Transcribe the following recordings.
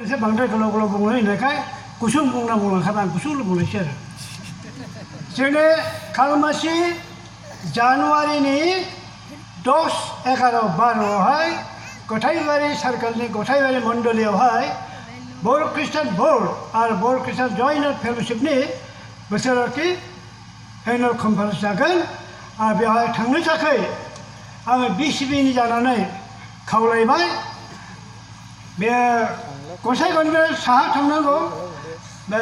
एसे बांद्राय गोलाव गोलाव बुंनो होननायखाय गुसुं बुंलांखाबाय आं गुसुंल' बुंनोसै आरो जोंनि खालमासि जानुवारिनि 10, 11, 12आवहाय गथायबारि सार्कोलनि गथायबारि मण्डलियावहाय बर' ख्रिस्टान बोर्ड आरो बर' ख्रिस्टान जयन्ट फेल'शिपनि बोसोरारि एनुवेल कनफारेन्स जागोन आरो बेवहाय थांनो थाखाय आङो बिसिबिनि जानानै खावलायबाय बे गसाइगावनिफ्राय साहा थांनांगौ बे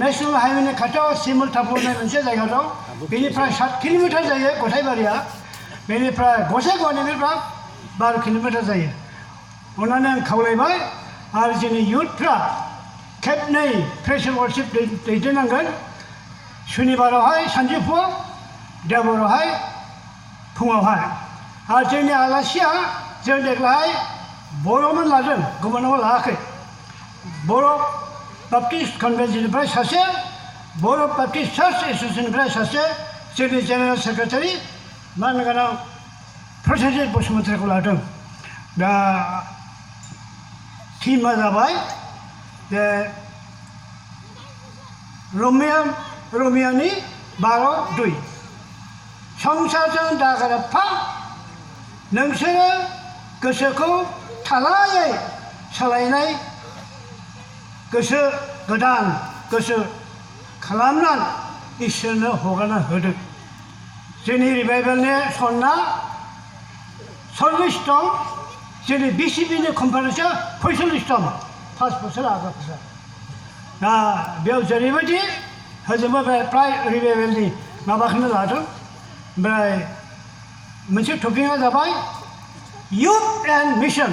नेशनेल हाइवेनि खाथियाव सिमलटापु होननाय मोनसे जायगा दं बेनिफ्राय 7 किल'मिटार जायो गथायबारिया बेनिफ्राय गसाइगावनिफ्राय 12 किल'मिटार जायो अननानै आं खावलायबाय आरो जोंनि इयुथफ्रा खेबनै प्रेस वर्शिप दैदेननांगोन सुनिबारावहाय सानजौफुआव देवबारावहाय फुङावहाय आरो जोंनि आलासिया जों देग्लाय बर'मोन लादों गुबुनाव लायाखै बर' बाप्टिस्ट कनभेन्सननिफ्राय सासे बर' बाप्टिस्ट चार्च एस'सिएशननिफ्राय सासे जोंनि जेनेरेल सेक्रेटारि मानगोनां प्रसेनजित बसुमतारीखौ लादों दा टीमा जाबाय जे रमियानि 12:2 संसारजों दागारफा नोंसोरो गोसोखौ थालायै सोलायनाय गोसो गोदान गोसो खालामनानै इसोरनो हगारना होदों जोंनि रिभाइभेलनि सनआ 40 दं जोंनि बिसिबिनि कनफारेन्सआ 45 दं 5 बोसोर आगोल दा बेयाव जेरैबायदि होजोंबो प्राय रिभाइभेलनि माबाखौनो लादों ओमफ्राय मोनसे टपिकआ जाबाय इयुथ एन्ड मिशन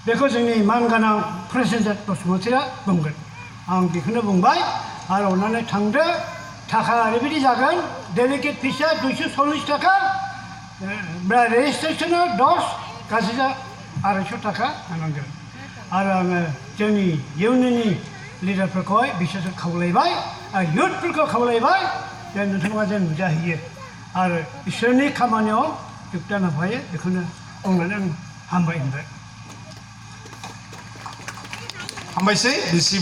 बेखौ जोंनि मानगोनां प्रेसिडेन्ट बसुमतारीया बुंगोन आं बेखौनो बुंबाय आरो अननानै थांदो थाखा ओरैबायदि जागोन डेलिगेट फिसआ 240 थाखा ओमफ्राय रेजिस्ट्रेसना 10 गासैजा 250 थाखा होनांगोन आरो आङो जोंनि इउनियननि लिडारफोरखौहाय बिसोरजों खावलायबाय आरो इयुथफोरखौ खावलायबाय जे नोंथांमोना जेन नुजाहैयो आरो इसोरनि खामानियाव जुगदान होफायो बेखौनो बुंनानै आं हामबाय होनबाय हामबायसै